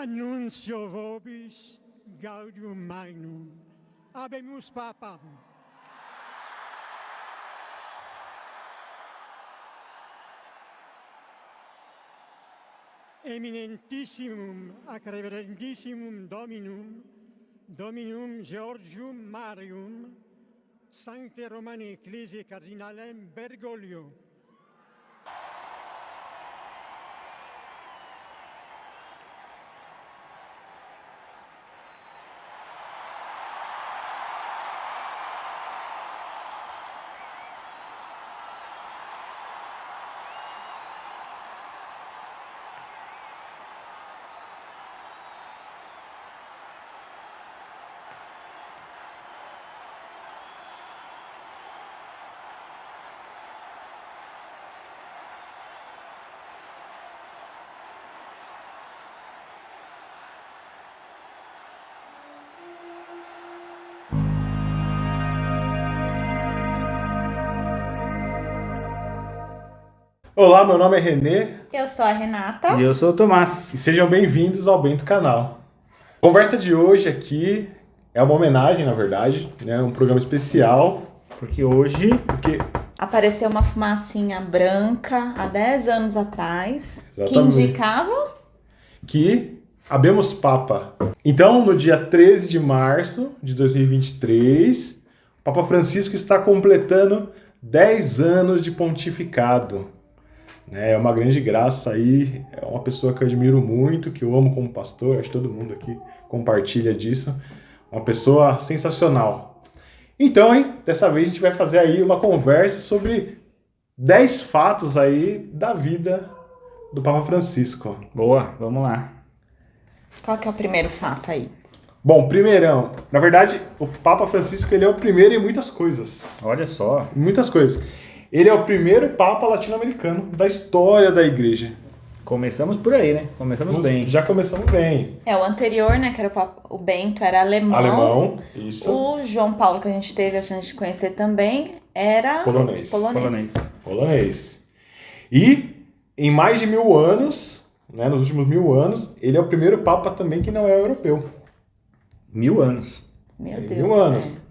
Annuncio vobis gaudium magnum. Habemus papam. Eminentissimum ac reverentissimum Dominum Georgium Marium, Sancte Romani Ecclesiae Cardinalem Bergoglio. Olá, meu nome é Renê. Eu sou a Renata. E eu sou o Tomás. E sejam bem-vindos ao Bento Canal. A conversa de hoje aqui é uma homenagem, na verdade, né? Um programa especial. Porque hoje... Apareceu uma fumacinha branca há 10 anos atrás. Exatamente. Que indicava... que habemos Papa. Então, no dia 13 de março de 2023, o Papa Francisco está completando 10 anos de pontificado. É uma grande graça aí, é uma pessoa que eu admiro muito, que eu amo como pastor, acho que todo mundo aqui compartilha disso. Uma pessoa sensacional. Então, dessa vez a gente vai fazer aí uma conversa sobre 10 fatos aí da vida do Papa Francisco. Boa, vamos lá. Qual que é o primeiro fato aí? Bom, primeirão, na verdade, o Papa Francisco ele é o primeiro em muitas coisas. Olha só. Muitas coisas. Ele é o primeiro Papa latino-americano da história da Igreja. Começamos por aí, né? Começamos bem. Já começamos bem. O anterior, né, que era o Bento, era alemão. Alemão, isso. O João Paulo, que a gente teve a chance de conhecer também, era... Polonês. Polonês. E em mais de 1000 anos, né, nos últimos 1000 anos, ele é o primeiro Papa também que não é europeu. 1000 anos. Meu Deus. 1000 anos.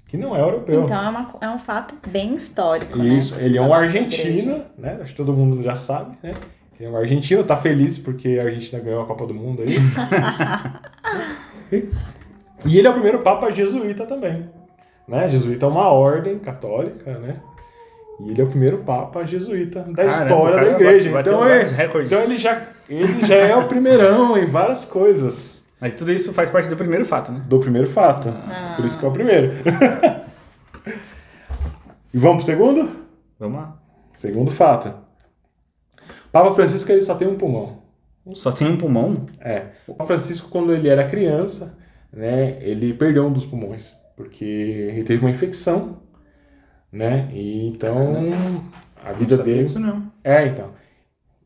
Que não é europeu. Então é um fato bem histórico, Isso, né? ele é um da nossa argentino, igreja. né? Acho que todo mundo já sabe, né? Ele é um argentino, tá feliz porque a Argentina ganhou a Copa do Mundo aí. E ele é o primeiro Papa jesuíta também. Né? Jesuíta é uma ordem católica, né? E ele é o primeiro Papa jesuíta da história da igreja. Então ele já é o primeirão em várias coisas. Mas tudo isso faz parte do primeiro fato, né? Do primeiro fato. Por isso que é o primeiro. E vamos pro segundo? Vamos lá. Segundo fato. Papa Francisco ele só tem um pulmão. Só tem um pulmão? É. O Papa Francisco, quando ele era criança, né, ele perdeu um dos pulmões. Porque ele teve uma infecção, né? E então a vida não sabia dele... Isso não.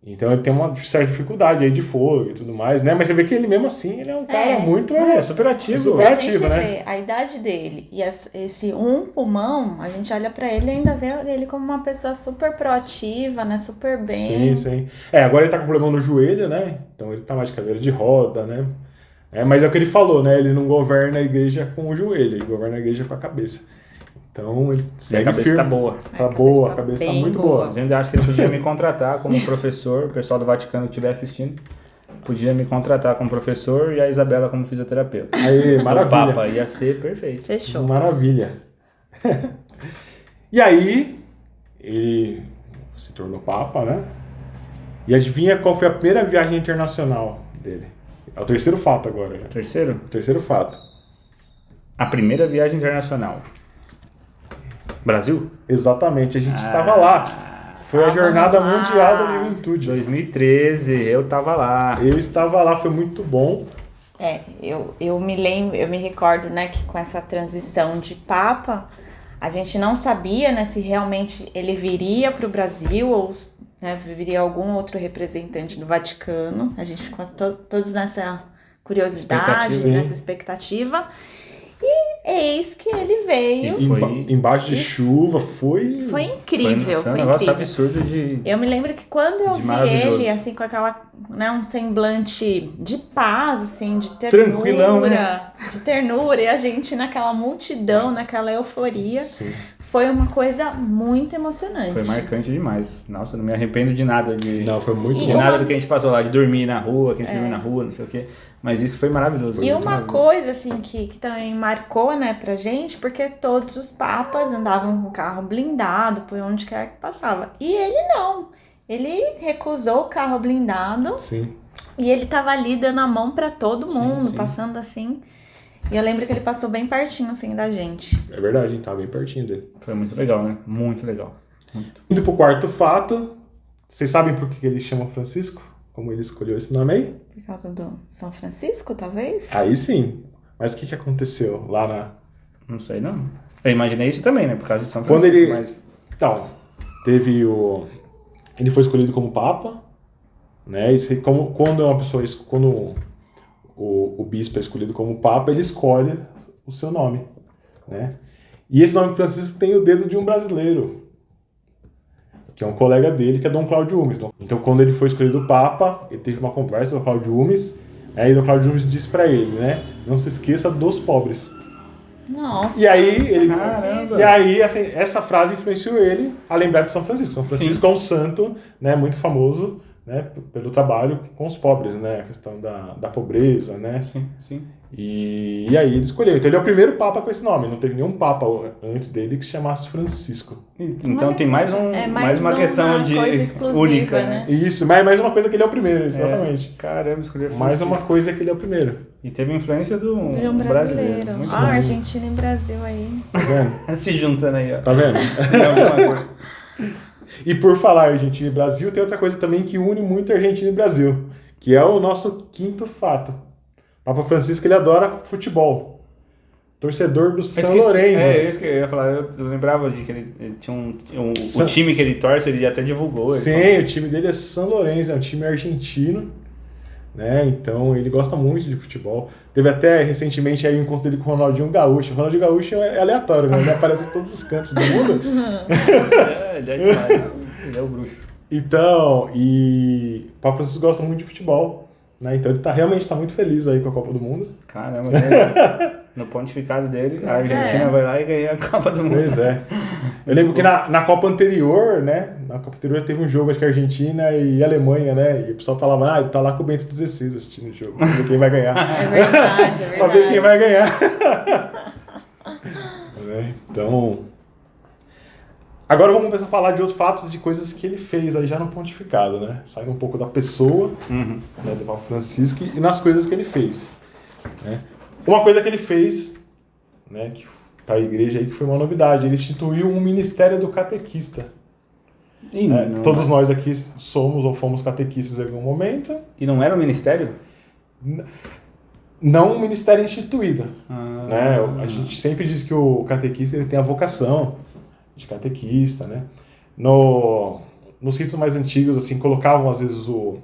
Então ele tem uma certa dificuldade aí de fogo e tudo mais, né? Mas você vê que ele mesmo assim, ele é um cara muito... super ativo. Se a gente né? vê a idade dele e esse um pulmão, a gente olha pra ele e ainda vê ele como uma pessoa super proativa, né? Super bem. Sim. Agora ele tá com problema no joelho, né? Então ele tá mais de cadeira de roda, né? Mas é o que ele falou, né? Ele não governa a igreja com o joelho, ele governa a igreja com a cabeça. Então ele segue a cabeça firme. tá boa. Tá boa, a cabeça tá muito boa. Mas eu ainda acho que ele podia me contratar como professor, o pessoal do Vaticano que estiver assistindo, podia me contratar como professor e a Isabela como fisioterapeuta. Aí, maravilha. O Papa ia ser perfeito. Fechou. Maravilha. E aí, ele se tornou Papa, né? E adivinha qual foi a primeira viagem internacional dele? É o terceiro fato agora. Já. Terceiro? O terceiro fato. A primeira viagem internacional. Brasil? Exatamente, a gente estava lá. Foi a Jornada Mundial da Juventude. 2013, eu tava lá. Eu estava lá, foi muito bom. Eu me recordo, né, que com essa transição de Papa, a gente não sabia, né, se realmente ele viria para o Brasil ou, né, viria algum outro representante do Vaticano. A gente ficou todos nessa curiosidade, nessa expectativa. E eis que ele veio. E foi- Embaixo de chuva, foi... Foi incrível, Foi um foi negócio incrível. absurdo de... Eu me lembro que quando eu De vi maravilhoso. ele, assim, com aquela, né, um semblante de paz, assim, de ternura, Tranquilão, né? de ternura, e a gente naquela multidão, naquela euforia, Sim. foi uma coisa muito emocionante. Foi marcante demais. Nossa, não me arrependo de nada. Não, foi muito E De bom. nada do que a gente passou lá, de dormir na rua, que a gente dormiu na rua, não sei o quê. Mas isso foi maravilhoso. E foi uma maravilhoso. coisa, assim, que também marcou, né, pra gente, porque todos os papas andavam com carro blindado por onde quer que passava. E ele não. Ele recusou o carro blindado Sim. e ele tava ali dando a mão pra todo Sim, mundo, sim. passando assim. E eu lembro que ele passou bem pertinho, assim, da gente. É verdade, a gente tava bem pertinho dele. Foi muito legal, né? Muito legal. Muito. Indo pro quarto fato, vocês sabem por que ele chama Francisco? Como ele escolheu esse nome aí? Por causa do São Francisco, talvez? Aí sim. Mas o que aconteceu lá na... Não sei, não. Eu imaginei isso também, né? Por causa de São Quando Francisco, ele- mas... Então, teve o... Ele foi escolhido como Papa, né? Quando uma pessoa... Quando o bispo é escolhido como Papa, ele escolhe o seu nome, né? E esse nome Francisco tem o dedo de um brasileiro, que é um colega dele, que é Dom Cláudio Umes. Então, quando ele foi escolhido Papa, ele teve uma conversa com o Cláudio Umes, aí Dom Cláudio Umes disse pra ele, né? Não se esqueça dos pobres. Nossa. E aí, Caramba. e aí assim, essa frase influenciou ele a lembrar de São Francisco. São Francisco é um santo, né, muito famoso, né, pelo trabalho com os pobres, né? A questão da pobreza, né? Sim, sim. E aí ele escolheu. Então ele é o primeiro papa com esse nome. Não teve nenhum papa antes dele que se chamasse Francisco. Então Olha, tem mais, é mais uma questão de coisa exclusiva, única, né? Isso, mas mais uma coisa que ele é o primeiro, exatamente. Caramba, escolheu Mais Francisco. uma coisa que ele é o primeiro. E teve influência do De um brasileiro. Muito Ah, bom. Argentina e Brasil aí. Tá vendo? Se juntando aí, ó. Tá vendo? É alguma coisa. E por falar Argentina e Brasil, tem outra coisa também que une muito Argentina e Brasil, que é o nosso quinto fato. Papa Francisco, ele adora futebol. Torcedor do São Lourenço. É isso que eu ia falar. Eu lembrava de que ele tinha o time que ele torce, ele até divulgou. Ele falou. Sim, o time dele é São Lourenço, é um time argentino, né? Então ele gosta muito de futebol. Teve até recentemente aí um encontro dele com o Ronaldinho Gaúcho. O Ronaldinho Gaúcho é aleatório, né? Ele aparece em todos os cantos do mundo. Ele é demais. Ele é o bruxo. Então, e o Papa Francisco gosta muito de futebol, né? Então ele realmente tá muito feliz aí com a Copa do Mundo. Caramba, né? No pontificado dele, a Pois é. Argentina vai lá e ganha a Copa do Mundo. Pois é. Eu lembro que na Copa anterior, né? Na Copa anterior teve um jogo, acho que Argentina e Alemanha, né? E o pessoal falava, ele tá lá com o Bento XVI assistindo o jogo, pra ver quem vai ganhar. É verdade, é Pra ver quem verdade. vai ganhar. Né? Então. Agora vamos começar a falar de outros fatos, de coisas que ele fez aí já no pontificado, né? Saindo um pouco da pessoa, Uhum. né, do Papa Francisco e nas coisas que ele fez. Né? Uma coisa que ele fez, né, para a igreja aí, que foi uma novidade, ele instituiu um ministério do catequista. E, Né? não, Todos nós aqui somos ou fomos catequistas em algum momento. e não era o ministério? Não um ministério instituído. Ah, Né? A gente sempre diz que o catequista ele tem a vocação de catequista, né? Nos ritos mais antigos, assim, colocavam às vezes o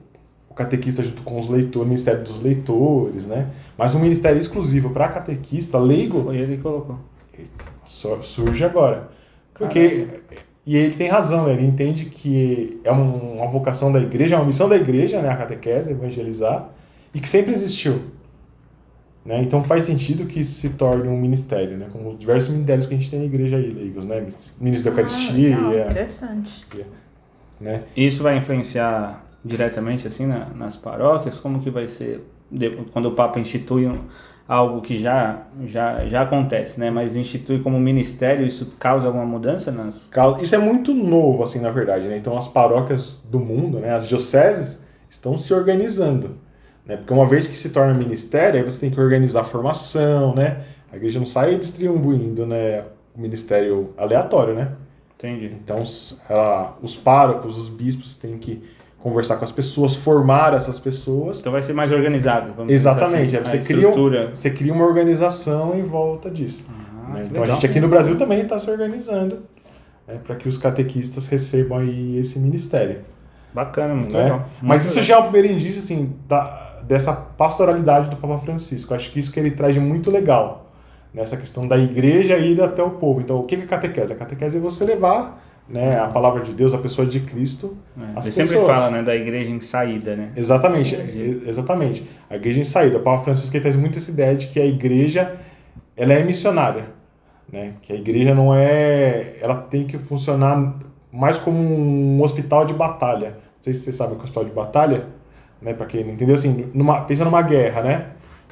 catequista junto com os leitores, o ministério dos leitores, né? Mas um ministério exclusivo para catequista, leigo, Foi ele que colocou. surge agora. Porque, e ele tem razão, né? Ele entende que é uma vocação da igreja, é uma missão da igreja, né? A catequese, evangelizar, e que sempre existiu. Né? Então faz sentido que isso se torne um ministério, né? Como diversos ministérios que a gente tem na igreja aí, leigos, né? Ministro da Eucaristia, legal, interessante. né? E isso vai influenciar diretamente assim nas paróquias? Como que vai ser quando o Papa institui algo que já acontece, né? Mas institui como ministério, isso causa alguma mudança nas... Isso é muito novo, assim, na verdade, né? Então as paróquias do mundo, né? As dioceses estão se organizando, né? Porque uma vez que se torna ministério, aí você tem que organizar a formação, né? A igreja não sai distribuindo, né, o ministério aleatório, né? Entendi. Então os párocos, os bispos têm que conversar com as pessoas, formar essas pessoas. Então vai ser mais organizado, vamos Exatamente, pensar assim, aí a estrutura. você cria uma organização em volta disso. Né? que Então a legal. gente aqui no Brasil também está se organizando, né, para que os catequistas recebam aí esse ministério. Bacana, muito Né? legal. Mas Muito isso já é o primeiro indício assim, dessa pastoralidade do Papa Francisco. Acho que isso que ele traz de muito legal. nessa questão da igreja ir até o povo. Então, o que é catequese? A catequese é você levar, né, a palavra de Deus, a pessoa de Cristo, às Ele pessoas. sempre fala, né, da igreja em saída, né? Exatamente, exatamente. A igreja em saída. O Papa Francisco ele traz muito essa ideia de que a igreja ela é missionária, né? Que a igreja não é, ela tem que funcionar mais como um hospital de batalha. Não sei se vocês sabem o que é hospital de batalha, né? Para quem não entendeu, assim, pensa numa guerra, né?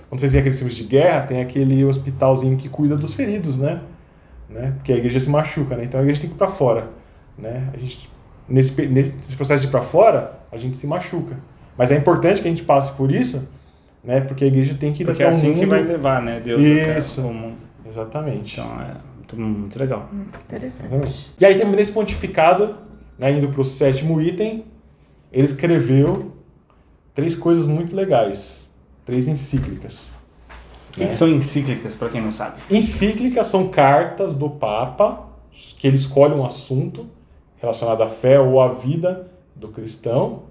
Quando vocês veem aqueles filmes de guerra, tem aquele hospitalzinho que cuida dos feridos, né? Porque a igreja se machuca, né? Então a igreja tem que ir para fora, né? A gente nesse processo de ir para fora, a gente se machuca. Mas é importante que a gente passe por isso, né? Porque a igreja tem que ir Porque até é assim o mundo. que vai levar, né? Deus Isso. até o mundo. Exatamente. Então é muito legal. Interessante. E aí, nesse pontificado, né, indo para o 7º item, ele escreveu 3 coisas muito legais. 3 encíclicas. O que são encíclicas, para quem não sabe? Encíclicas são cartas do Papa, que ele escolhe um assunto relacionado à fé ou à vida do cristão,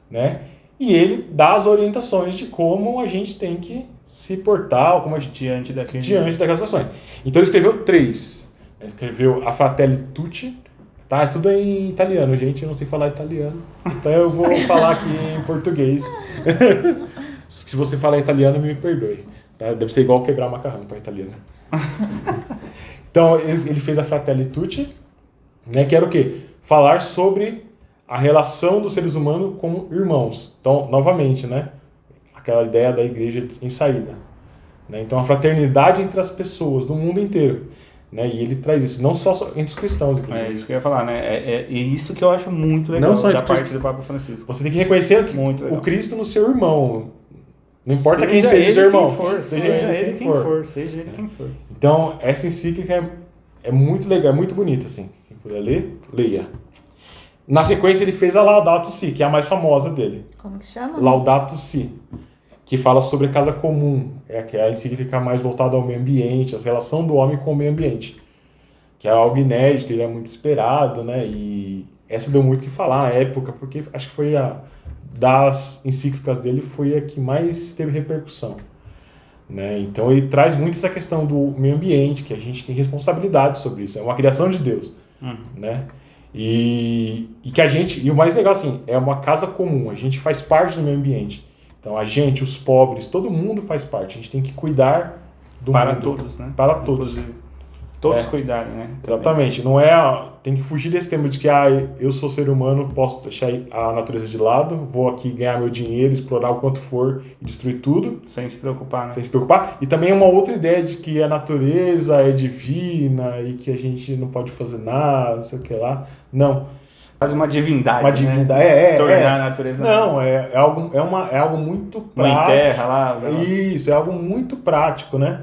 né? E ele dá as orientações de como a gente tem que se portar, como a gente Diante daquelas situações. Então ele escreveu 3. Ele escreveu a Fratelli Tutti, tá? É tudo em italiano, gente. Eu não sei falar italiano, então eu vou falar aqui em português. Se você falar italiano, me perdoe. Tá? Deve ser igual quebrar macarrão para italiano. Então ele fez a Fratelli Tutti, né? Que era o quê? Falar sobre a relação dos seres humanos como irmãos. Então, novamente, né? Aquela ideia da igreja em saída, né? Então, a fraternidade entre as pessoas do mundo inteiro, né? E ele traz isso, não só entre os cristãos, inclusive. É isso que eu ia falar, né? É isso que eu acho muito legal Não só da entre parte do Papa Francisco. Você tem que reconhecer o Cristo no seu irmão. Não importa quem seja o seu irmão. Seja ele quem for. Então, essa encíclica é muito legal, é muito bonita, assim. Quem puder ler, leia. Na sequência, ele fez a Laudato Si, que é a mais famosa dele. Como que chama? Laudato Si, que fala sobre casa comum, que é a encíclica mais voltada ao meio ambiente, a relação do homem com o meio ambiente, que é algo inédito, ele é muito esperado, né? E essa deu muito o que falar na época, porque acho que foi das encíclicas dele foi a que mais teve repercussão, né? Então ele traz muito essa questão do meio ambiente, que a gente tem responsabilidade sobre isso, é uma criação de Deus, né? E que a gente, e o mais legal assim, é uma casa comum, a gente faz parte do meio ambiente. Então a gente, os pobres, todo mundo faz parte, a gente tem que cuidar do para mundo. todos, né? Para todos. Inclusive, todos cuidarem, né? Exatamente, não é, tem que fugir desse tema de que eu sou ser humano, posso deixar a natureza de lado, vou aqui ganhar meu dinheiro, explorar o quanto for e destruir tudo. Sem se preocupar, né? Sem se preocupar. E também uma outra ideia de que a natureza é divina e que a gente não pode fazer nada, não sei o que lá. Não. Quase uma divindade, Uma divindade, né? Tornar a natureza... Não, é algo muito prático. Mãe terra lá. Isso, é algo muito prático, né?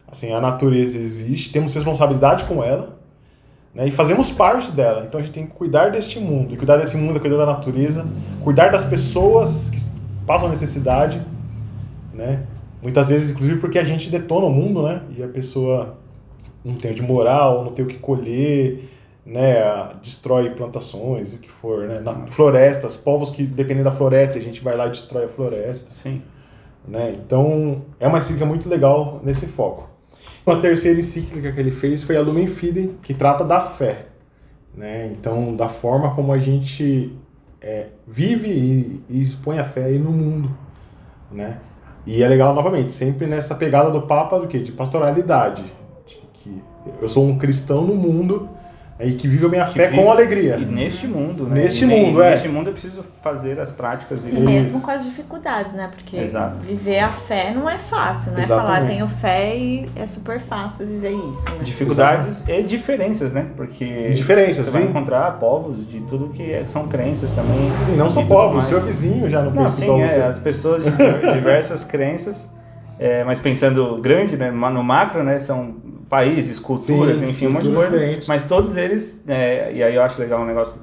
Assim, a natureza existe, temos responsabilidade com ela, né? E fazemos parte dela. Então a gente tem que cuidar deste mundo. E cuidar desse mundo é cuidar da natureza, cuidar das pessoas que passam necessidade, né? Muitas vezes, inclusive, porque a gente detona o mundo, né? E a pessoa não tem o de moral, não tem o que colher, né? Destrói plantações, o que for, né? Florestas, povos que dependem da floresta, a gente vai lá e destrói a floresta. Sim. Né? Então, é uma encíclica muito legal nesse foco. Uma terceira encíclica que ele fez foi a Lumen Fidei, que trata da fé, né? Então, da forma como a gente vive e expõe a fé aí no mundo, né? E é legal, novamente, sempre nessa pegada do Papa do quê? De pastoralidade, de que eu sou um cristão no mundo e que vive a minha fé com alegria. E neste mundo, né? Neste mundo eu preciso fazer as práticas. E mesmo com as dificuldades, né? Porque viver a fé não é fácil, não é falar tenho fé e é super fácil viver isso, né? Dificuldades e diferenças, né? Porque você vai encontrar povos de tudo que são crenças também. Sim, não só povos, seu vizinho já não pensa igual você. As pessoas de diversas crenças, mas pensando grande, né? No macro, né? São países, culturas, sim, enfim, um monte de coisa. Mas todos eles, e aí eu acho legal o negócio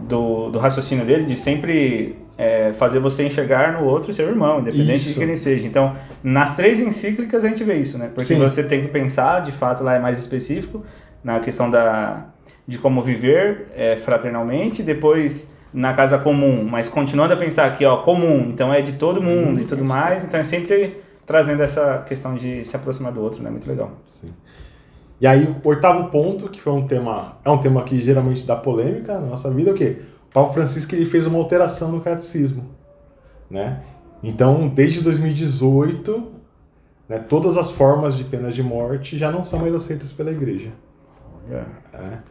do raciocínio dele, de sempre fazer você enxergar no outro seu irmão, independente de quem ele seja. Então, nas 3 encíclicas a gente vê isso, né? Porque você tem que pensar, de fato, lá é mais específico, na questão de como viver fraternalmente, depois na casa comum, mas continuando a pensar aqui, ó, comum, então é de todo mundo e tudo mais, então é sempre trazendo essa questão de se aproximar do outro, né? Muito legal. Sim. E aí, o 8º ponto, que foi um tema que geralmente dá polêmica na nossa vida, é o quê? O Papa Francisco ele fez uma alteração no catecismo, né? Então, desde 2018, né, todas as formas de penas de morte já não são mais aceitas pela Igreja.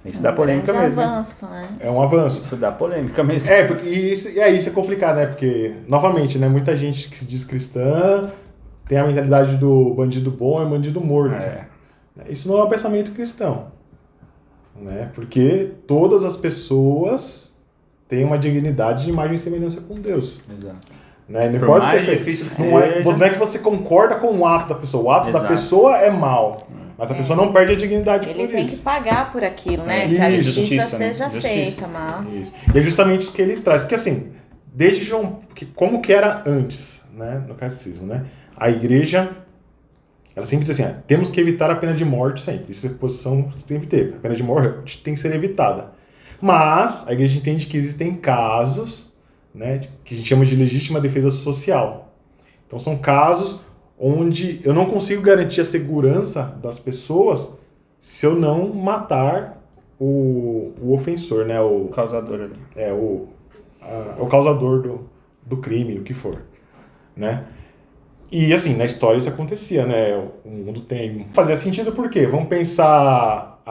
Isso dá polêmica mesmo. Avanço, né? É um avanço. Isso dá polêmica mesmo. E aí isso é complicado, né? Porque, novamente, né, muita gente que se diz cristã tem a mentalidade do bandido bom é bandido morto. Isso não é um pensamento cristão, né? Porque todas as pessoas têm uma dignidade de imagem e semelhança com Deus. Exato. Né? Não Por importa mais se difícil que não seja. é que você concorda com o ato da pessoa. O ato da Exato. pessoa é mal. Mas a pessoa não perde a dignidade Ele por tem isso. que pagar por aquilo, né? Isso. Que a justiça Justiça, né? seja Justiça. feita, mas... Isso. E é justamente isso que ele traz. Porque assim, desde João... Como que era antes, né? No catecismo, né? A Igreja, ela sempre diz assim, temos que evitar a pena de morte sempre. Isso é a posição que sempre teve. A pena de morte tem que ser evitada. Mas a Igreja entende que existem casos, né, que a gente chama de legítima defesa social. Então são casos onde eu não consigo garantir a segurança das pessoas se eu não matar o ofensor, né? O causador ali. O causador do crime, o que for, né? E assim, na história isso acontecia, né? O mundo tem... Fazia sentido por quê? Vamos pensar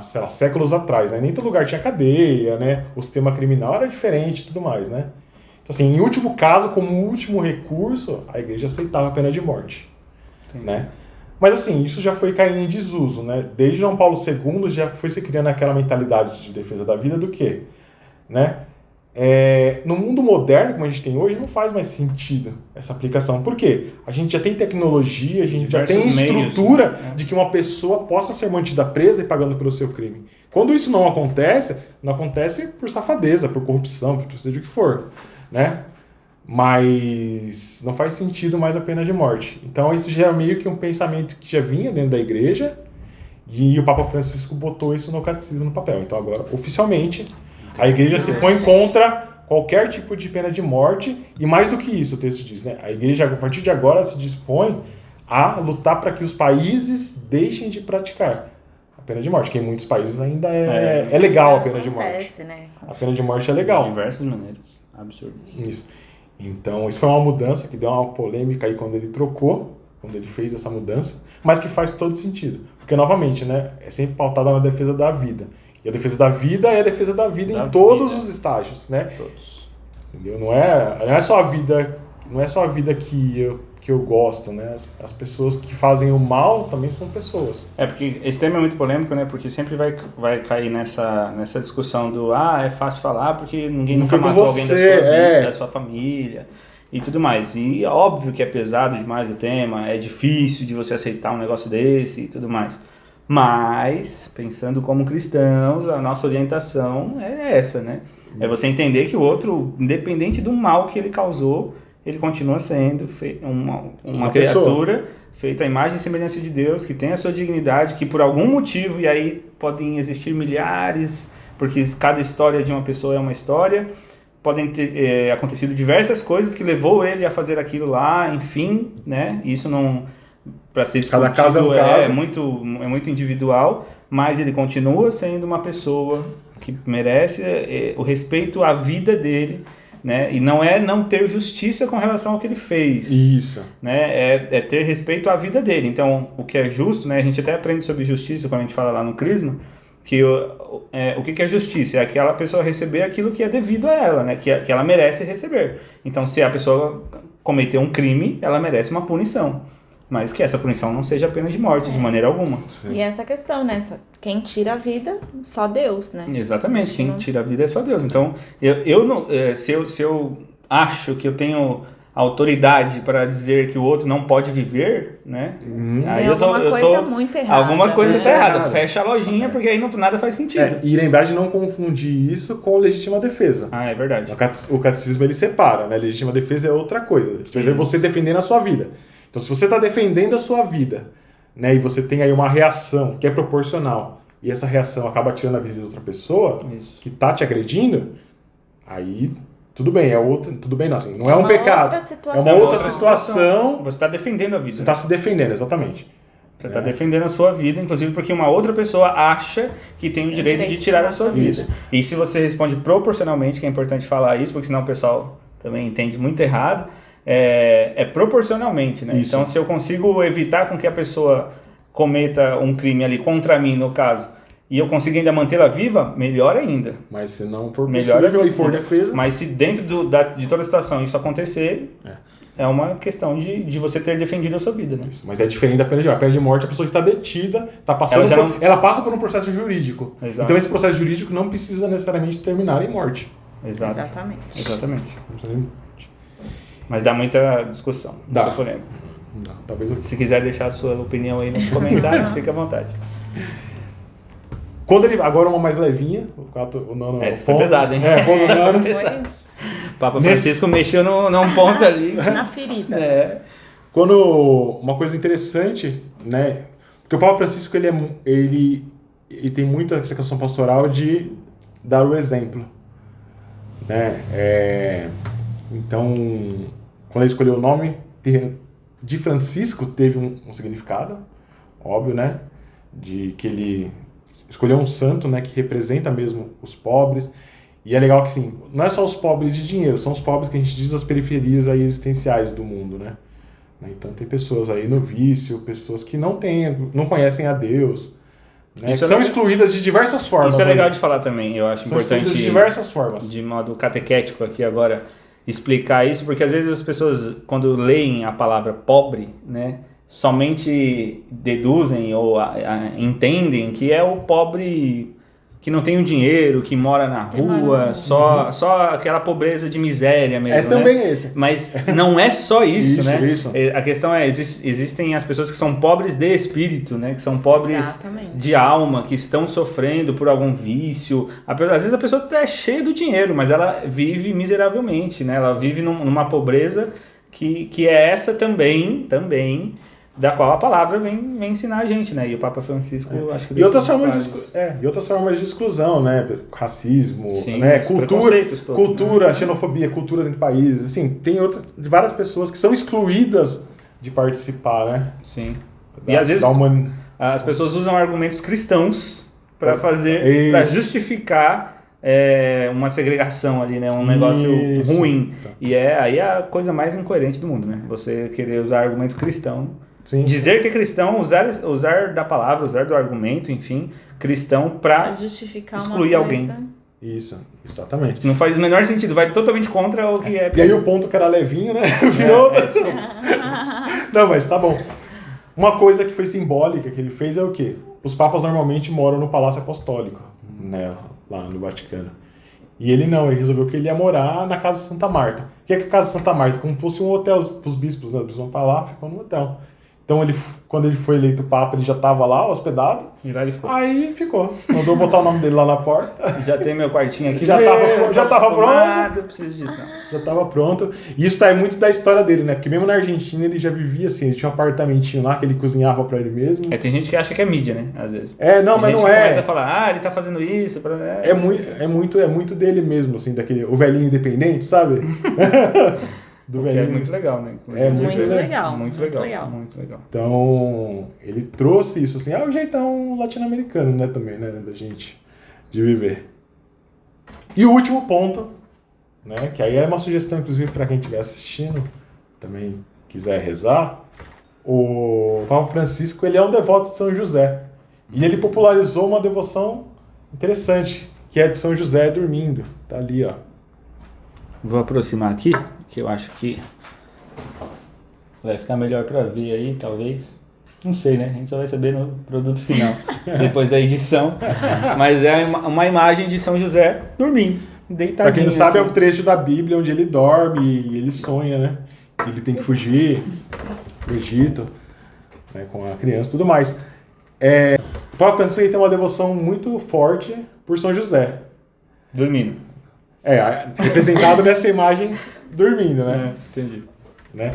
sei lá, séculos atrás, né? Nem todo lugar tinha cadeia, né? O sistema criminal era diferente e tudo mais, né? Então assim, em último caso, como último recurso, a Igreja aceitava a pena de morte, né? Mas assim, isso já foi caindo em desuso, né? Desde João Paulo II já foi se criando aquela mentalidade de defesa da vida do quê? Né? No mundo moderno, como a gente tem hoje, não faz mais sentido essa aplicação. Por quê? A gente já tem tecnologia, a gente já tem estrutura de que uma pessoa possa ser mantida presa e pagando pelo seu crime. Quando isso não acontece por safadeza, por corrupção, por seja o que for, né? Mas não faz sentido mais a pena de morte. Então isso já é meio que um pensamento que já vinha dentro da Igreja e o Papa Francisco botou isso no catecismo no papel. Então agora, oficialmente, a Igreja se põe contra qualquer tipo de pena de morte e mais do que isso, o texto diz, né? A Igreja, a partir de agora, se dispõe a lutar para que os países deixem de praticar a pena de morte, que em muitos países ainda é legal a pena de morte. Né? A pena de morte é legal. De diversas maneiras. Absurdo. Isso. Então, isso foi uma mudança que deu uma polêmica aí quando ele trocou, quando ele fez essa mudança, mas que faz todo sentido. Porque, novamente, né, é sempre pautada na defesa da vida. E a defesa da vida é a defesa da vida em todos os estágios, né? Todos. Entendeu? Não é só a vida que eu gosto, né? As pessoas que fazem o mal também são pessoas. Porque esse tema é muito polêmico, né? Porque sempre vai cair nessa discussão do é fácil falar porque ninguém nunca matou alguém da sua vida, da sua família e tudo mais. E óbvio que é pesado demais o tema, é difícil de você aceitar um negócio desse e tudo mais. Mas, pensando como cristãos, a nossa orientação é essa, né? É você entender que o outro, independente do mal que ele causou, ele continua sendo uma criatura feita à imagem e semelhança de Deus, que tem a sua dignidade, que por algum motivo, e aí podem existir milhares, porque cada história de uma pessoa é uma história, podem ter acontecido diversas coisas que levou ele a fazer aquilo lá, enfim, né? Isso não... Para ser discutido, cada caso é um caso. É muito individual, mas ele continua sendo uma pessoa que merece o respeito à vida dele, né? E não é não ter justiça com relação ao que ele fez. Isso. Né? É ter respeito à vida dele. Então, o que é justo, né? A gente até aprende sobre justiça quando a gente fala lá no Crisma, que o que é justiça? É aquela pessoa receber aquilo que é devido a ela, né? Que ela merece receber. Então, se a pessoa cometeu um crime, ela merece uma punição. Mas que essa punição não seja a pena de morte, de maneira alguma. Sim. E essa questão, né? Quem tira a vida, só Deus, né? Exatamente, quem tira a vida é só Deus. Então, eu não, se eu acho que eu tenho autoridade para dizer que o outro não pode viver, né? Aí alguma coisa muito errada. Alguma coisa está errada. Fecha a lojinha, porque aí nada faz sentido. E lembrar de não confundir isso com legítima defesa. É verdade. O catecismo ele separa, né? Legítima defesa é outra coisa. Você defendendo a sua vida. Então, se você está defendendo a sua vida, né, e você tem aí uma reação que é proporcional, e essa reação acaba tirando a vida de outra pessoa, que está te agredindo, aí tudo bem, tudo bem não, assim, não é um uma pecado. outra É situação. uma outra situação. Você está defendendo a vida. Você está se defendendo, exatamente. Você está defendendo a sua vida, inclusive porque uma outra pessoa acha que tem o direito de tirar a sua vida. Isso. E se você responde proporcionalmente, que é importante falar isso, porque senão o pessoal também entende muito errado, é proporcionalmente, né? Isso. Então, se eu consigo evitar com que a pessoa cometa um crime ali contra mim, no caso, e eu consigo ainda mantê-la viva, melhor ainda. Mas se não for Melhor possível ainda. e for defesa... Mas se dentro de toda a situação isso acontecer, é uma questão de você ter defendido a sua vida, né? Isso, mas é diferente da pena de morte. A pena de morte, a pessoa está detida, está passando ela passa por um processo jurídico. Exato. Então esse processo jurídico não precisa necessariamente terminar em morte. Exato. Exatamente. Mas dá muita discussão, Dá. muita polêmica. Não, talvez eu... Se quiser deixar a sua opinião aí nos comentários, fica à vontade. Quando ele, agora uma mais levinha, o nono... Esse foi pesado, hein? É, Essa foi nono, pesado. O Papa Francisco mexeu num ponto ali. Na ferida. Quando uma coisa interessante, né? Porque o Papa Francisco ele tem muito essa questão pastoral de dar o exemplo, né? Então, quando ele escolheu o nome de Francisco, teve um significado óbvio, né? De que ele escolheu um santo, né? Que representa mesmo os pobres. E é legal que, assim, não é só os pobres de dinheiro, são os pobres que a gente diz as periferias aí existenciais do mundo, né? Então tem pessoas aí no vício, pessoas que não conhecem a Deus, né? Que são excluídas de diversas formas. Isso é legal aí. de falar também, eu acho São importante. De diversas formas. De modo catequético aqui agora, explicar isso, porque às vezes as pessoas, quando leem a palavra pobre, né, somente deduzem ou entendem que é o pobre que não tem o dinheiro, que mora na rua, só aquela pobreza de miséria mesmo, também né? esse. Mas não é só isso, né? Isso. A questão é, existem as pessoas que são pobres de espírito, né? Que são pobres Exatamente. de alma, que estão sofrendo por algum vício. Às vezes a pessoa é cheia do dinheiro, mas ela vive miseravelmente, né? Ela vive numa pobreza que é essa também, da qual a palavra vem ensinar a gente, né? E o Papa Francisco, acho que... E outras formas de exclusão, né? Racismo, Sim, né? os preconceitos todos, cultura, xenofobia, culturas entre países. Assim, tem várias pessoas que são excluídas de participar, né? Sim. E às vezes as pessoas usam argumentos cristãos para para justificar uma segregação ali, né? Um negócio ruim. E aí é a coisa mais incoerente do mundo, né? Você querer usar argumento cristão. Sim. Dizer que é cristão, usar da palavra, usar do argumento, enfim, cristão para justificar excluir alguém. Isso, exatamente. Não faz o menor sentido, vai totalmente contra o que é. E aí o ponto que era levinho, né? Virou outra. Não, mas tá bom. Uma coisa que foi simbólica que ele fez é o quê? Os papas normalmente moram no Palácio Apostólico, né? Lá no Vaticano. E ele não, ele resolveu que ele ia morar na Casa Santa Marta. O que é a Casa Santa Marta? Como fosse um hotel para os bispos, né? Eles vão para lá, ficam no hotel. Então, quando ele foi eleito Papa, ele já estava lá, hospedado. E lá ele ficou. Aí ficou. Mandou botar o nome dele lá na porta. Já tem meu quartinho aqui. Já estava pronto. Não preciso disso, não. Já estava pronto. E isso tá muito da história dele, né? Porque mesmo na Argentina ele já vivia assim. Ele tinha um apartamentinho lá que ele cozinhava para ele mesmo. Tem gente que acha que é mídia, né? Às vezes. Não, mas não é. Começa a falar, ele tá fazendo isso. É muito dele mesmo, assim, o velhinho independente, sabe? É muito legal, né? É muito legal. Muito legal. Então, ele trouxe isso, assim, o jeitão latino-americano, né, também, né, da gente de viver. E o último ponto, né, que aí é uma sugestão, inclusive, para quem estiver assistindo, também quiser rezar, o Papa Francisco, ele é um devoto de São José. E ele popularizou uma devoção interessante, que é de São José dormindo. Tá ali, ó. Vou aproximar aqui, que eu acho que vai ficar melhor para ver aí, talvez. Não sei, né? A gente só vai saber no produto final, depois da edição. Mas é uma imagem de São José dormindo, deitadinho. Pra quem não sabe, aqui. é um trecho da Bíblia onde ele dorme e ele sonha, né? Ele tem que fugir do Egito, né, com a criança e tudo mais. O Papa Francisco tem uma devoção muito forte por São José. Dormindo. Representado nessa imagem dormindo, né? Entendi. Né?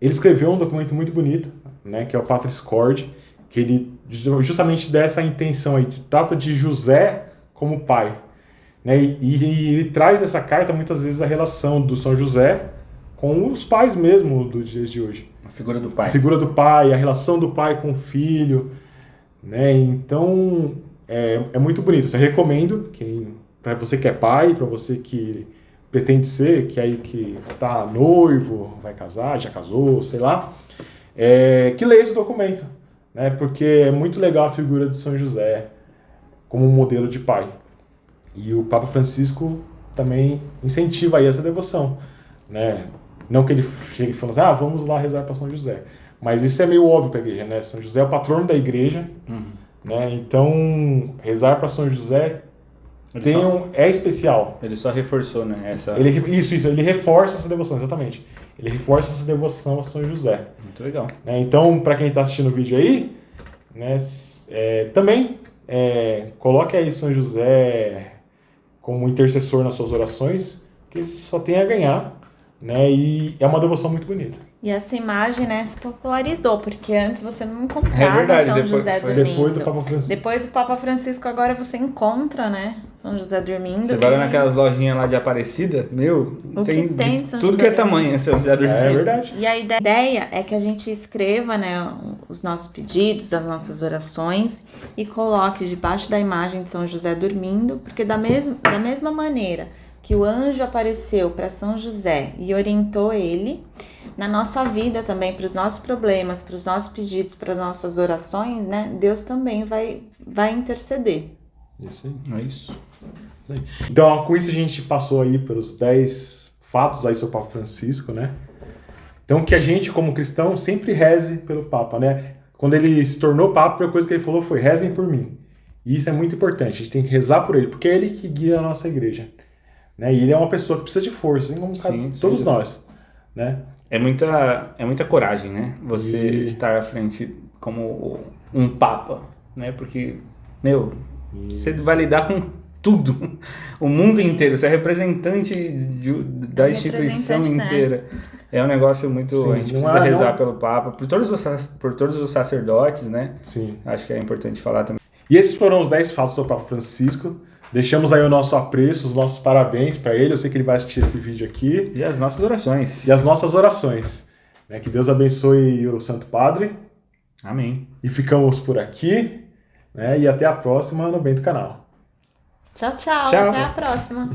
Ele escreveu um documento muito bonito, né, que é o Patris Corde, que ele justamente dá essa intenção aí, trata de José como pai. né? E ele traz nessa carta muitas vezes a relação do São José com os pais mesmo dos dias de hoje. A figura do pai. A figura do pai, a relação do pai com o filho, né? Então, é muito bonito. Eu recomendo, para você que é pai, para você que pretende ser, que aí que tá noivo, vai casar, já casou, sei lá, que leia esse documento, né? Porque é muito legal a figura de São José como um modelo de pai. E o Papa Francisco também incentiva aí essa devoção, né? Não que ele chegue falando assim, vamos lá rezar para São José. Mas isso é meio óbvio para a igreja, né? São José é o patrono da igreja, né? Então, rezar para São José é especial. Ele só reforçou, né? Ele reforça essa devoção, exatamente. Ele reforça essa devoção a São José. Muito legal. Né? Então, para quem está assistindo o vídeo aí, né, também coloque aí São José como intercessor nas suas orações, que você só tem a ganhar. Né? E é uma devoção muito bonita. E essa imagem, né, se popularizou, porque antes você não encontrava São José dormindo. Depois do Papa Francisco. Depois do Papa Francisco, agora você encontra, né, São José dormindo. Você vai lá naquelas lojinhas lá de Aparecida, tem de São tudo José que é tamanho São José dormindo. É verdade. E a ideia é que a gente escreva, né, os nossos pedidos, as nossas orações e coloque debaixo da imagem de São José dormindo, porque da mesma maneira que o anjo apareceu para São José e orientou ele, na nossa vida também, para os nossos problemas, para os nossos pedidos, para as nossas orações, né? Deus também vai interceder. Isso aí. É isso. Então, com isso a gente passou aí pelos 10 fatos aí sobre o Papa Francisco, né? Então, que a gente, como cristão, sempre reze pelo Papa, né? Quando ele se tornou Papa, a primeira coisa que ele falou foi, rezem por mim. E isso é muito importante, a gente tem que rezar por ele, porque é ele que guia a nossa igreja. Né? E ele é uma pessoa que precisa de força, assim como todos nós, né? É muita coragem, né? Você estar à frente como um papa, né? Porque, você vai lidar com tudo, o mundo inteiro, você é representante da instituição inteira. Né? É um negócio muito... a gente precisa rezar pelo papa, por todos os sacerdotes, né? Sim. Acho que é importante falar também. E esses foram os 10 fatos do Papa Francisco. Deixamos aí o nosso apreço, os nossos parabéns para ele. Eu sei que ele vai assistir esse vídeo aqui. E as nossas orações. Né? Que Deus abençoe o Santo Padre. Amém. E ficamos por aqui. Né? E até a próxima no Bento Canal. Tchau. Até a próxima.